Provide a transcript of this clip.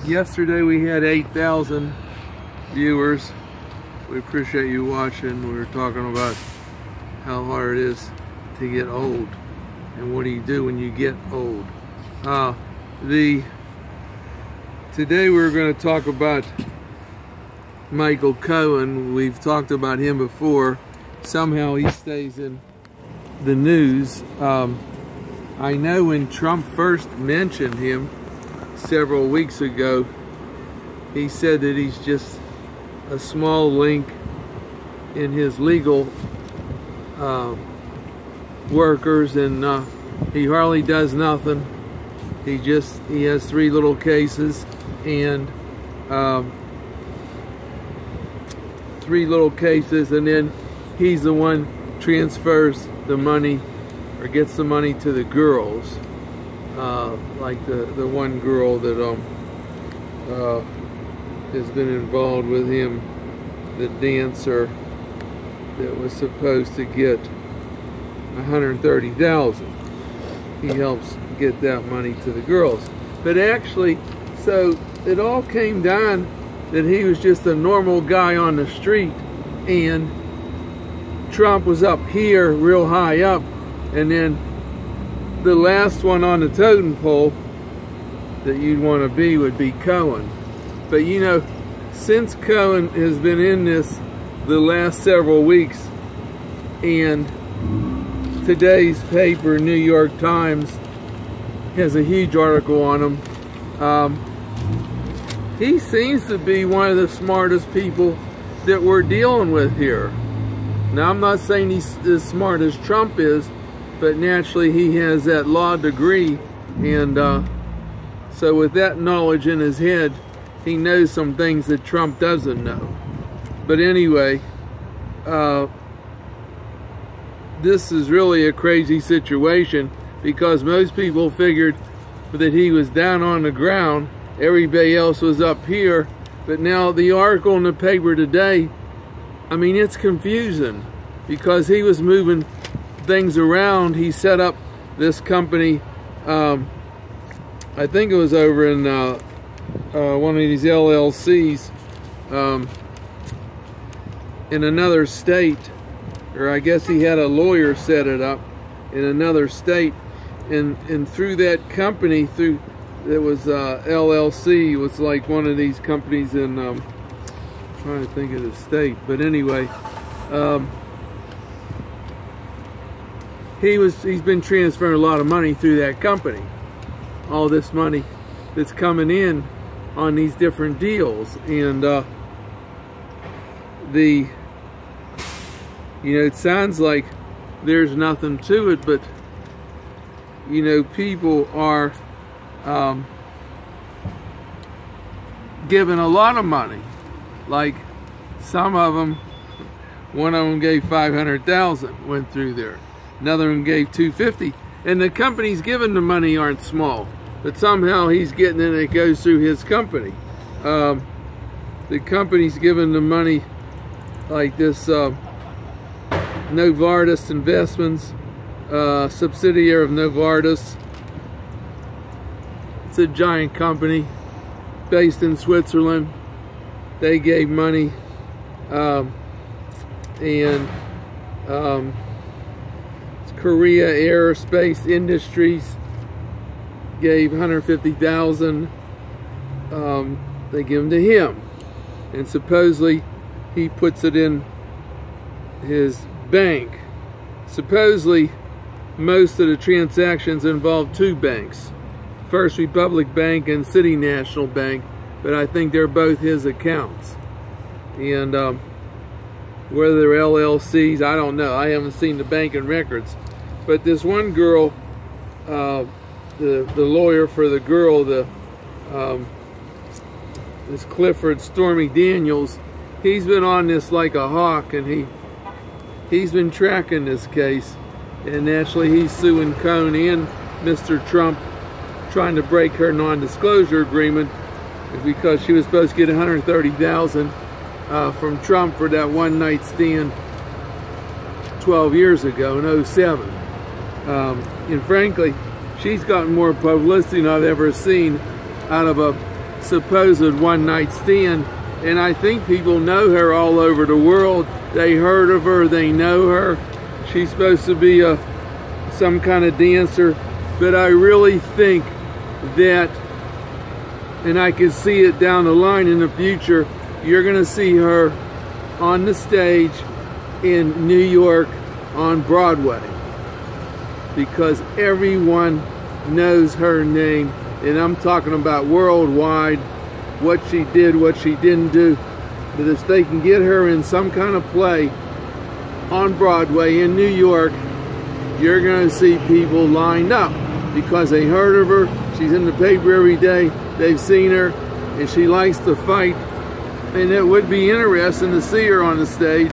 Yesterday we had 8,000 viewers. We appreciate you watching. We were talking about how hard it is to get old and what do you do when you get old. Today we're going to talk about Michael Cohen. We've talked about him before. Somehow he stays in the news. I know when Trump first mentioned him several weeks ago, he said that he's just a small link in his legal workers, and he hardly does nothing. He has 3 little cases, and 3 little cases, and then he's the one transfers the money or gets the money to the girls, like the one girl that has been involved with him, the dancer that was supposed to get $130,000. He helps get that money to the girls. But actually, so it all came down that he was just a normal guy on the street, and Trump was up here, real high up, and then the last one on the totem pole that you'd want to be would be Cohen. But you know, since Cohen has been in this the last several weeks, and today's paper, New York Times, has a huge article on him, he seems to be one of the smartest people that we're dealing with here. Now, I'm not saying he's as smart as Trump is, but naturally he has that law degree, and so with that knowledge in his head, he knows some things that Trump doesn't know. But anyway, this is really a crazy situation, because most people figured that he was down on the ground, everybody else was up here. But now the article in the paper today, I mean, it's confusing, because he was moving things around. He set up this company, I think it was over in one of these LLCs in another state, or I guess he had a lawyer set it up in another state, and through that company, through it was LLC, it was like one of these companies in I'm trying to think of the state, but anyway, he's been transferring a lot of money through that company. All this money that's coming in on these different deals, and you know, it sounds like there's nothing to it, but you know, people are giving a lot of money. Like some of them, one of them gave $500,000, went through there. Another one gave $250,000, and the companies giving the money aren't small, but somehow he's getting it and it goes through his company. The company's giving the money, like this Novartis Investments, subsidiary of Novartis. It's a giant company based in Switzerland. They gave money, and Korea Aerospace Industries gave $150,000. They give them to him, and supposedly he puts it in his bank. Supposedly most of the transactions involve 2 banks, First Republic Bank and City National Bank, but I think they're both his accounts. And whether they're LLCs, I don't know. I haven't seen the banking records. But this one girl, the lawyer for the girl, this Clifford Stormy Daniels, he's been on this like a hawk, and he's been tracking this case, and naturally he's suing Cohen and Mr. Trump, trying to break her non-disclosure agreement, because she was supposed to get $130,000 from Trump for that one night stand 12 years ago in 07. And frankly, she's gotten more publicity than I've ever seen out of a supposed one-night stand. And I think people know her all over the world. They heard of her, they know her. She's supposed to be some kind of dancer. But I really think that, and I can see it down the line in the future, you're gonna see her on the stage in New York on Broadway, because everyone knows her name, and I'm talking about worldwide, what she did, what she didn't do. But if they can get her in some kind of play on Broadway in New York, you're going to see people lined up because they heard of her. She's in the paper every day. They've seen her, and she likes to fight. And it would be interesting to see her on the stage.